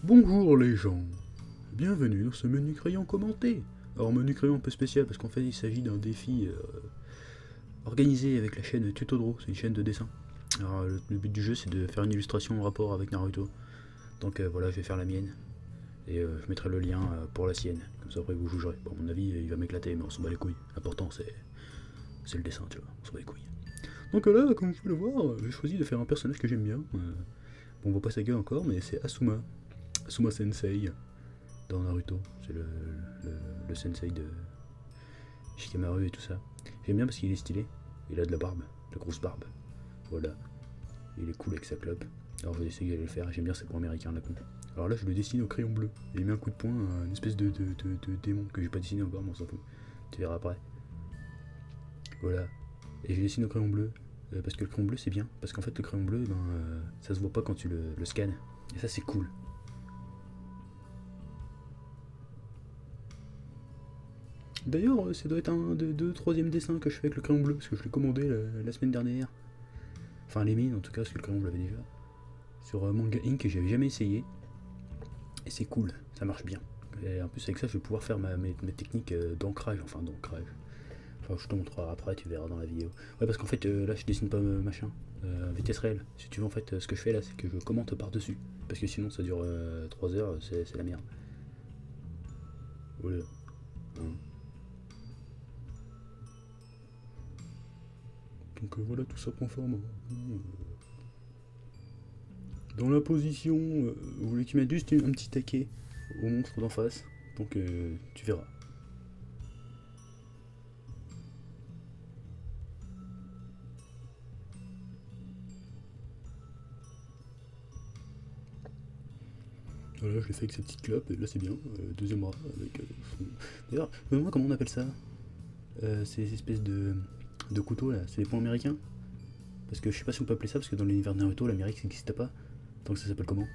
Bonjour les gens, bienvenue dans ce menu crayon commenté. Alors menu crayon un peu spécial parce qu'en fait il s'agit d'un défi organisé avec la chaîne Tutodro, c'est une chaîne de dessin. Alors le but du jeu c'est de faire une illustration en rapport avec Naruto. Donc voilà, je vais faire la mienne et je mettrai le lien pour la sienne. Comme ça après vous jugerez. Bon, à mon avis il va m'éclater mais on s'en bat les couilles. L'important c'est le dessin, tu vois, on s'en bat les couilles. Donc là, comme vous pouvez le voir, j'ai choisi de faire un personnage que j'aime bien. Bon, on voit pas sa gueule encore mais c'est Asuma. Asuma Sensei dans Naruto. C'est le sensei de Shikamaru et tout ça. J'aime bien parce qu'il est stylé. Il a de la barbe, de la grosse barbe. Voilà. Il est cool avec sa clope. Alors je vais essayer de le faire. J'aime bien ses points américains là. Alors là je le dessine au crayon bleu. Et il met un coup de poing à une espèce de démon que j'ai pas dessiné encore, mais on s'en fout. Tu verras après. Voilà. Et je dessine au crayon bleu. Parce que le crayon bleu c'est bien. Parce qu'en fait le crayon bleu, ça se voit pas quand tu le scannes. Et ça c'est cool. D'ailleurs, ça doit être un de troisième dessin que je fais avec le crayon bleu, parce que je l'ai commandé la semaine dernière. Enfin, les mines en tout cas, parce que le crayon je l'avais déjà. Sur Manga Inc. Et j'avais jamais essayé. Et c'est cool, ça marche bien. Et en plus, avec ça, je vais pouvoir faire mes techniques d'ancrage. Enfin, d'ancrage. Enfin, je te montrerai après, tu verras dans la vidéo. Ouais, parce qu'en fait, là, je dessine pas machin. Vitesse réelle. Si tu veux, en fait, ce que je fais là, c'est que je commente par-dessus. Parce que sinon, ça dure 3 heures, c'est la merde. Voilà. Hein. Donc voilà, tout ça prend forme. Dans la position, vous voulez qu'il mette juste un petit taquet au monstre d'en face. Donc tu verras. Voilà, je l'ai fait avec sa petite clope, et là c'est bien. Deuxième bras avec son... D'ailleurs, moi comment on appelle ça, ces espèces de couteaux là, c'est des points américains. Parce que je sais pas si on peut appeler ça, parce que dans l'univers de Naruto, l'Amérique ça n'existe pas. Donc ça s'appelle comment?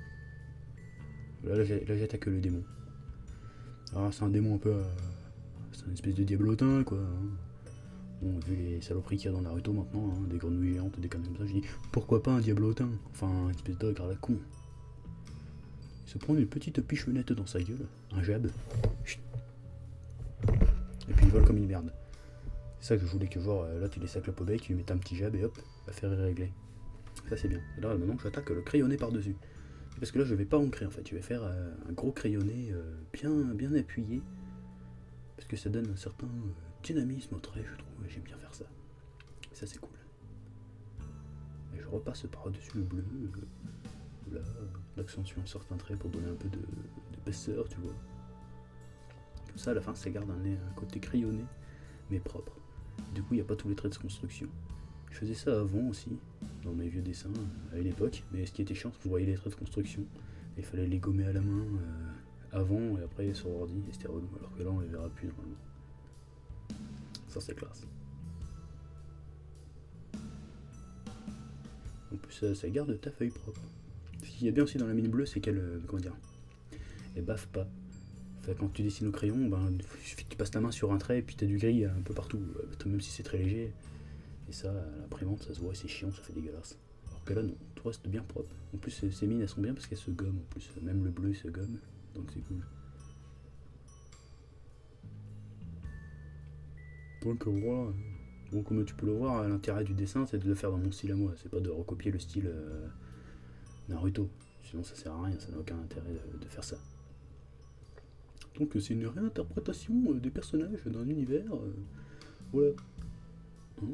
Là j'attaque le démon. Alors c'est un démon un peu... c'est une espèce de diablotin quoi. Hein. Bon, vu les saloperies qu'il y a dans Naruto maintenant, hein, des grenouilles géantes, des conneries comme ça, je dis pourquoi pas un diablotin? Enfin, une espèce d'ogre à la con. Il se prend une petite pichonnette dans sa gueule, un jab. Chut. Et puis il vole comme une merde. C'est ça que je voulais que voir. Là, tu laisses la clope au bec, tu lui mets un petit jab et hop, l'affaire est réglée. Ça, c'est bien. Et là, maintenant, j'attaque le crayonné par-dessus. Parce que là, je vais pas ancrer en fait. Je vais faire un gros crayonné bien appuyé. Parce que ça donne un certain dynamisme au trait, je trouve. J'aime bien faire ça. Et ça, c'est cool. Et je repasse par-dessus le bleu. Là, d'accentuant certains traits pour donner un peu d'épaisseur, tu vois. Comme ça, à la fin, ça garde un côté crayonné, mais propre. Du coup, il n'y a pas tous les traits de construction. Je faisais ça avant aussi, dans mes vieux dessins, à une époque, mais ce qui était chiant, c'est que je voyais les traits de construction. Et il fallait les gommer à la main avant et après sur ordi, et c'était relou, alors que là, on les verra plus normalement. Ça, c'est classe. En plus, ça garde ta feuille propre. Ce qu'il y a bien aussi dans la mine bleue, c'est qu'elle, comment dire, elle baffe pas. Enfin, quand tu dessines au crayon, il suffit que tu passes ta main sur un trait et puis t'as du gris un peu partout, même si c'est très léger. Et ça, à l'imprimante, ça se voit, c'est chiant, ça fait dégueulasse. Alors que là, non, tout reste bien propre. En plus, ces mines, elles sont bien parce qu'elles se gomment. En plus, même le bleu, il se gomme. Donc c'est cool. Donc voilà. Bon, comme tu peux le voir, l'intérêt du dessin, c'est de le faire dans mon style à moi. C'est pas de recopier le style Naruto. Sinon, ça sert à rien, ça n'a aucun intérêt de faire ça. Donc c'est une réinterprétation des personnages d'un univers. Voilà. Hein.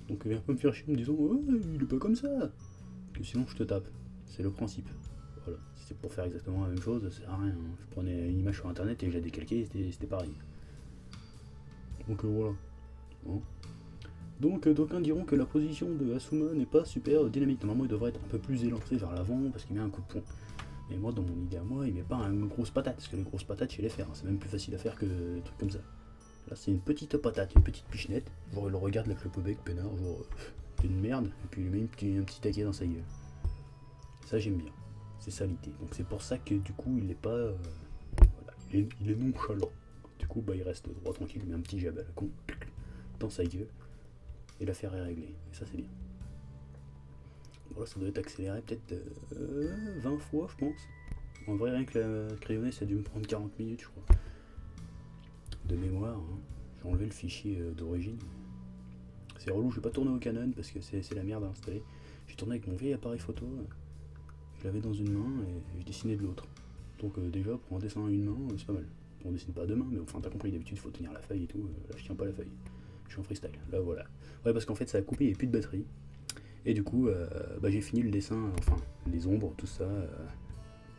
Donc viens pas me faire chier en me disant ouais, il est pas comme ça. Que sinon je te tape. C'est le principe. Voilà. Si c'est pour faire exactement la même chose, ça sert à rien. Hein. Je prenais une image sur internet et je la décalquais, c'était pareil. Donc voilà. Hein. Donc d'aucuns diront que la position de Asuma n'est pas super dynamique. Normalement il devrait être un peu plus élancé vers l'avant parce qu'il met un coup de poing. Mais moi dans mon idée à moi il met pas une grosse patate. Parce que les grosses patates je sais les faire. Hein. C'est même plus facile à faire que des trucs comme ça. Là, c'est une petite patate, une petite pichenette. Genre, il le regarde avec le bec, peinard, genre, c'est une merde. Et puis, il lui met un petit taquet dans sa gueule. Ça, j'aime bien. C'est ça l'idée. Donc, c'est pour ça que, du coup, il est pas. Voilà, il est nonchalant. Du coup, il reste droit, tranquille. Il met un petit jab à la con dans sa gueule. Et l'affaire est réglée. Et ça, c'est bien. Bon, là, ça doit être accéléré peut-être 20 fois, je pense. En vrai, rien que la crayonnée, ça a dû me prendre 40 minutes, je crois. De mémoire, hein. J'ai enlevé le fichier d'origine. C'est relou, je vais pas tourner au Canon parce que c'est la merde à installer. J'ai tourné avec mon vieil appareil photo. Je l'avais dans une main et je dessinais de l'autre. Donc déjà, pour un dessin à une main, c'est pas mal. On dessine pas à deux mains, mais enfin, t'as compris, d'habitude, il faut tenir la feuille et tout. Là, je tiens pas la feuille. Je suis en freestyle. Là, voilà. Ouais, parce qu'en fait, ça a coupé, il n'y avait plus de batterie. Et du coup, j'ai fini le dessin, enfin, les ombres, tout ça,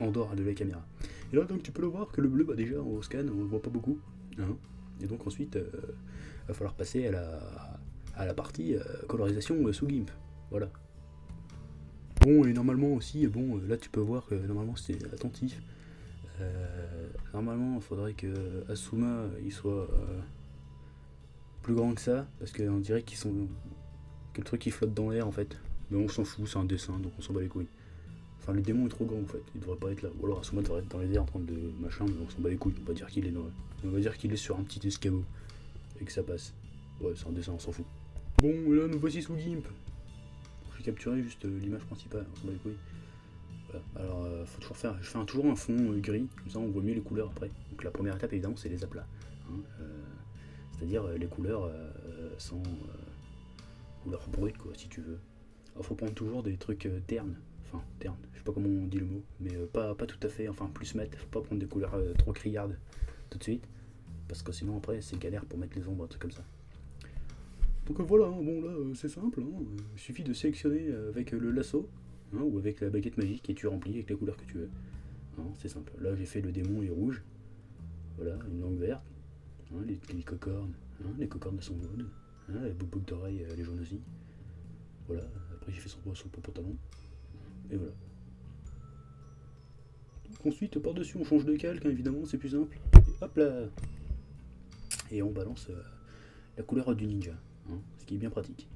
en dehors de la caméra. Et là, donc, tu peux le voir que le bleu, déjà, au scan, on le voit pas beaucoup. Hein. Et donc, ensuite, il va falloir passer à la partie colorisation sous GIMP. Voilà. Bon, et normalement aussi, bon, là, tu peux voir que normalement, c'est attentif. Normalement, il faudrait que Asuma il soit plus grand que ça, parce qu'on dirait qu'ils sont que le truc qui flotte dans l'air en fait. Mais on s'en fout, c'est un dessin, donc on s'en bat les couilles. Enfin, le démon est trop grand en fait, il devrait pas être là. Ou alors Asuma devrait être dans les airs en train de machin, mais on s'en bat les couilles. On va dire qu'il est dans... On va dire qu'il est sur un petit escabeau et que ça passe. Ouais, c'est un dessin, on s'en fout. Bon, là, nous voici sous GIMP. J'ai capturé juste l'image principale, on s'en bat les couilles. Voilà. Alors, faut toujours faire. Je fais toujours un fond gris, comme ça on voit mieux les couleurs après. Donc la première étape évidemment c'est les aplats. Hein, c'est-à-dire les couleurs sans couleurs brutes quoi si tu veux. Alors faut prendre toujours des trucs ternes. Enfin ternes, je sais pas comment on dit le mot, mais pas tout à fait, enfin plus mat, faut pas prendre des couleurs trop criardes tout de suite. Parce que sinon après c'est galère pour mettre les ombres, un truc comme ça. Donc voilà, hein, bon là c'est simple, hein, il suffit de sélectionner avec le lasso. Hein, ou avec la baguette magique et tu remplis avec les couleurs que tu veux. Hein, c'est simple. Là j'ai fait le démon est rouge. Voilà, une langue verte. Hein, les cocornes. Hein, les cocornes sont jaunes. Hein, les boucles d'oreilles, les jaunes aussi. Voilà, après j'ai fait son pantalon. Et voilà. Donc ensuite par-dessus on change de calque, hein, évidemment, c'est plus simple. Et hop là. Et on balance la couleur du ninja. Hein, ce qui est bien pratique.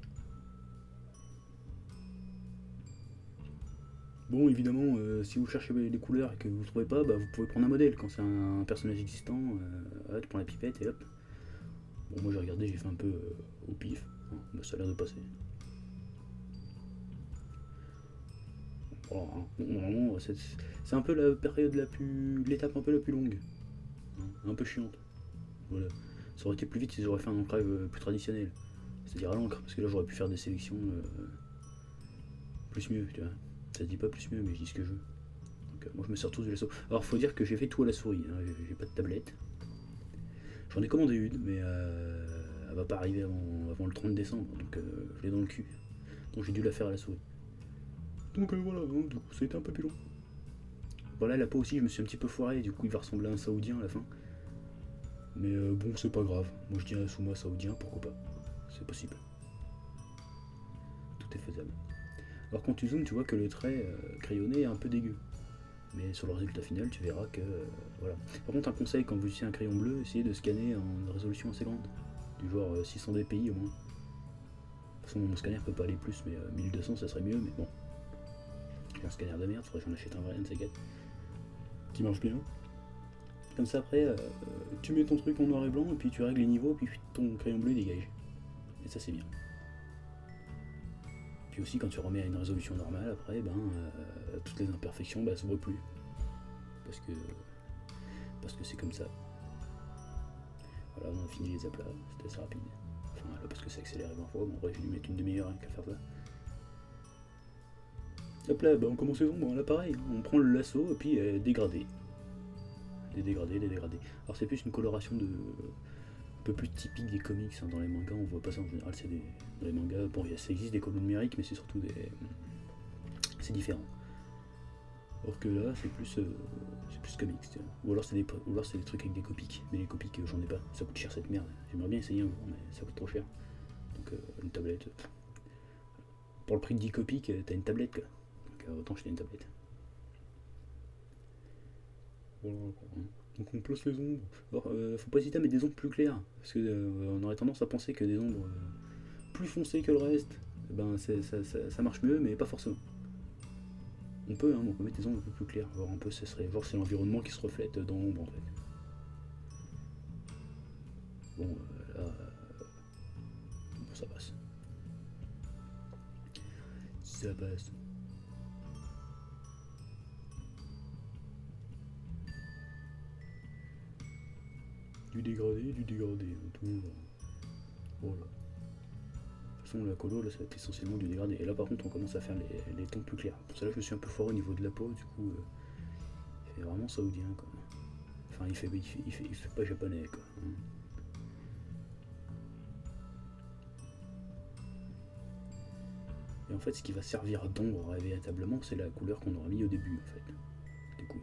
Bon, évidemment, si vous cherchez les couleurs et que vous ne trouvez pas, bah, vous pouvez prendre un modèle. Quand c'est un personnage existant, tu prends la pipette et hop. Bon, moi j'ai regardé, j'ai fait un peu au pif. Hein, bah, ça a l'air de passer. Voilà, hein. Bon, normalement, c'est un peu la période l'étape un peu la plus longue. Hein, un peu chiante. Voilà. Ça aurait été plus vite si j'aurais fait un ancrage plus traditionnel. C'est-à-dire à l'encre, parce que là j'aurais pu faire des sélections plus mieux, tu vois. Ça se dit pas plus mieux, mais je dis ce que je veux. Donc, moi je me sers tous du lasso. Alors faut dire que j'ai fait tout à la souris, hein. J'ai pas de tablette. J'en ai commandé une, mais elle va pas arriver avant le 30 décembre, donc je l'ai dans le cul. Donc j'ai dû la faire à la souris. Donc voilà, hein, du coup ça a été un peu plus long. Voilà, la peau aussi, je me suis un petit peu foiré, du coup il va ressembler à un saoudien à la fin. Mais bon, c'est pas grave. Moi je dirais Asuma saoudien, pourquoi pas. C'est possible. Tout est faisable. Alors quand tu zoomes, tu vois que le trait crayonné est un peu dégueu. Mais sur le résultat final, tu verras que voilà. Par contre, un conseil quand vous utilisez un crayon bleu, essayez de scanner en une résolution assez grande, du genre 600 dpi au moins. De toute façon, mon scanner peut pas aller plus, mais 1200 ça serait mieux, mais bon. J'ai un scanner de merde, faudrait que j'en achète un vrai, un de ces quatre, qui marche bien. Comme ça, après, tu mets ton truc en noir et blanc, et puis tu règles les niveaux, puis ton crayon bleu dégage. Et ça, c'est bien. Puis aussi, quand tu remets à une résolution normale, après, toutes les imperfections, se voient plus. Parce que c'est comme ça. Voilà, on a fini les aplats, c'était assez rapide. Enfin, là, parce que c'est accéléré 20 fois, bon, bref, j'ai dû mettre une demi-heure rien qu'à faire ça. Hop là, on commence les ombres, là pareil, on prend le lasso, et puis dégradé. Les dégradés. Alors c'est plus une coloration un peu plus typique des comics, hein. Dans les mangas on voit pas ça en général, dans les mangas, bon ça existe des colos numériques mais c'est surtout c'est différent. Alors que là c'est plus comics, ou alors c'est des trucs avec des copiques, mais les copiques j'en ai pas, ça coûte cher cette merde, j'aimerais bien essayer un jour mais ça coûte trop cher. Donc une tablette, pour le prix de 10 copiques t'as une tablette quoi, donc autant acheter une tablette. Voilà. Donc on place les ombres. Alors, faut pas hésiter à mettre des ombres plus claires, parce que on aurait tendance à penser que des ombres plus foncées que le reste, ça marche mieux, mais pas forcément. On peut mettre des ombres un peu plus claires, voir un peu, ce serait voir c'est l'environnement qui se reflète dans l'ombre en fait. Bon, là, bon, ça passe. Ça passe. du dégradé, hein, toujours. Voilà. De toute façon, la colo, là, ça va être essentiellement du dégradé. Et là, par contre, on commence à faire les tons plus clairs. Pour ça, là, je suis un peu fort au niveau de la peau, du coup, il fait vraiment saoudien, quoi. Enfin, il fait pas japonais, quoi. Et en fait, ce qui va servir d'ombre véritablement, c'est la couleur qu'on aura mis au début, en fait. Du coup.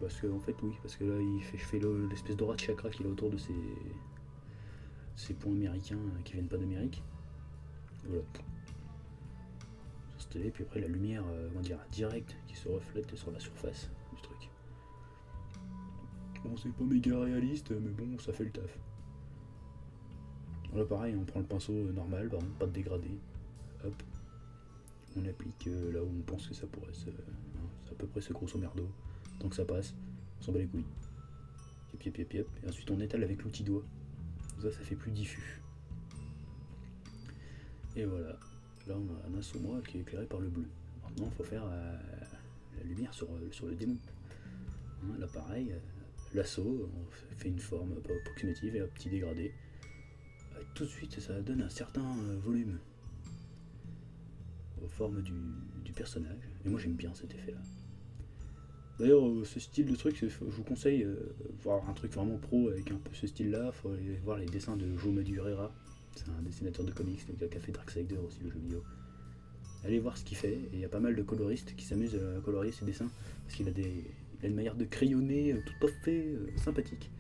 Parce que, en fait, oui, parce que là, je fais l'espèce d'aura de chakra qu'il a autour de ces points américains qui viennent pas d'Amérique. Voilà. Et puis après la lumière, on va dire, directe qui se reflète sur la surface du truc. Bon, c'est pas méga réaliste, mais bon, ça fait le taf. Là, pareil, on prend le pinceau normal, par exemple, pas de dégradé. Hop. On applique là où on pense que ça pourrait c'est à peu près ce grosso merdo. Tant que ça passe, on s'en bat les couilles. Et ensuite on étale avec l'outil doigt. Ça fait plus diffus. Et voilà. Là on a un Asuma qui est éclairé par le bleu. Maintenant il faut faire la lumière sur le démon. Hein, là pareil, l'assaut, on fait une forme approximative et un petit dégradé. Tout de suite ça donne un certain volume aux formes du personnage. Et moi j'aime bien cet effet là. D'ailleurs ce style de truc, je vous conseille voir un truc vraiment pro avec un peu ce style là. Faut aller voir les dessins de Joe Madureira. C'est un dessinateur de comics, le gars qui a fait Darksider aussi, le jeu vidéo. Allez voir ce qu'il fait, et il y a pas mal de coloristes qui s'amusent à colorier ses dessins, parce qu'il a une manière de crayonner tout à fait sympathique.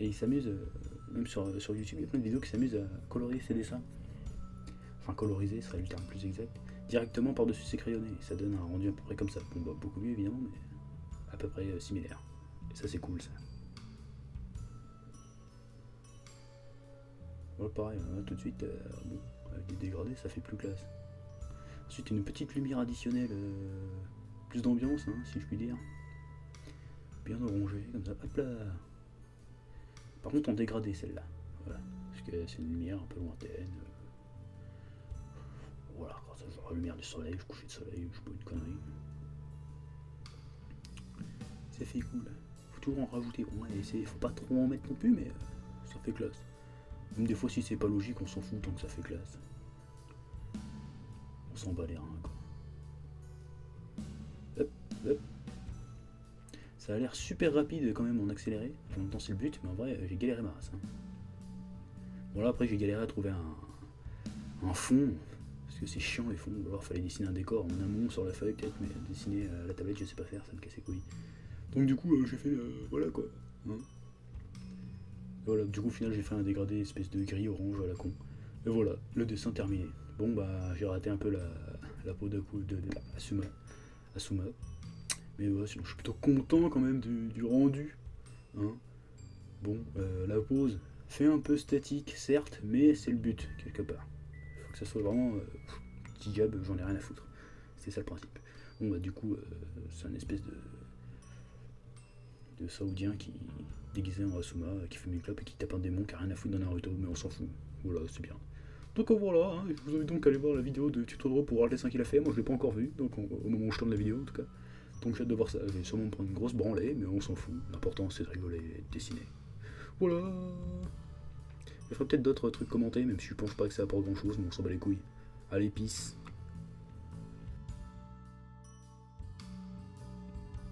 Et il s'amuse, même sur YouTube, il y a plein de vidéos qui s'amusent à colorier ses dessins. Enfin, coloriser serait le terme plus exact. Directement par-dessus ses crayonnés, ça donne un rendu à peu près comme ça. Bon, bah, beaucoup mieux évidemment, mais à peu près similaire. Et ça, c'est cool ça. Voilà, pareil, hein, tout de suite, bon, avec des dégradés, ça fait plus classe. Ensuite, une petite lumière additionnelle, plus d'ambiance, hein, si je puis dire. Bien orangée, comme ça, hop là. Par contre, en dégradé celle-là, voilà, parce que c'est une lumière un peu lointaine. Voilà, grâce à la lumière du soleil, je couchais de soleil, je sais pas une connerie. C'est fait cool. Faut toujours en rajouter, au moins essayer, faut pas trop en mettre non plus, mais ça fait classe. Même des fois, si c'est pas logique, on s'en fout tant que ça fait classe. On s'en bat les reins, quoi. Hop, hop. Ça a l'air super rapide quand même en accéléré. En même temps, c'est le but, mais en vrai, j'ai galéré ma race. Hein. Bon, là, après, j'ai galéré à trouver un fond, parce que c'est chiant les fonds. Alors, fallait dessiner un décor en amont sur la feuille, peut-être, mais dessiner à la tablette, je sais pas faire, ça me casse les couilles. Donc, du coup, j'ai fait. Voilà quoi. Hein. Voilà, du coup, au final, j'ai fait un dégradé espèce de gris orange à la con. Et voilà, le dessin terminé. Bon, bah, j'ai raté un peu la peau de Asuma. Mais ouais, sinon, je suis plutôt content quand même du rendu. Hein. Bon, la pose fait un peu statique, certes, mais c'est le but, quelque part. Il faut que ça soit vraiment petit job, j'en ai rien à foutre. C'est ça le principe. Bon, bah, du coup, c'est un espèce de saoudien qui déguisé en Asuma, qui fume une clope et qui tape un démon qui a rien à foutre dans Naruto, mais on s'en fout. Voilà, c'est bien. Donc voilà, hein, je vous invite donc à aller voir la vidéo de tuto de pour voir le dessin qu'il a fait. Moi je l'ai pas encore vu, donc au moment où je tourne la vidéo en tout cas. Donc j'ai hâte de voir ça. Je vais sûrement me prendre une grosse branlée, mais on s'en fout. L'important c'est de rigoler et de dessiner. Voilà. Je ferai peut-être d'autres trucs commentés, même si je pense pas que ça apporte grand chose, mais on s'en bat les couilles. Allez, peace.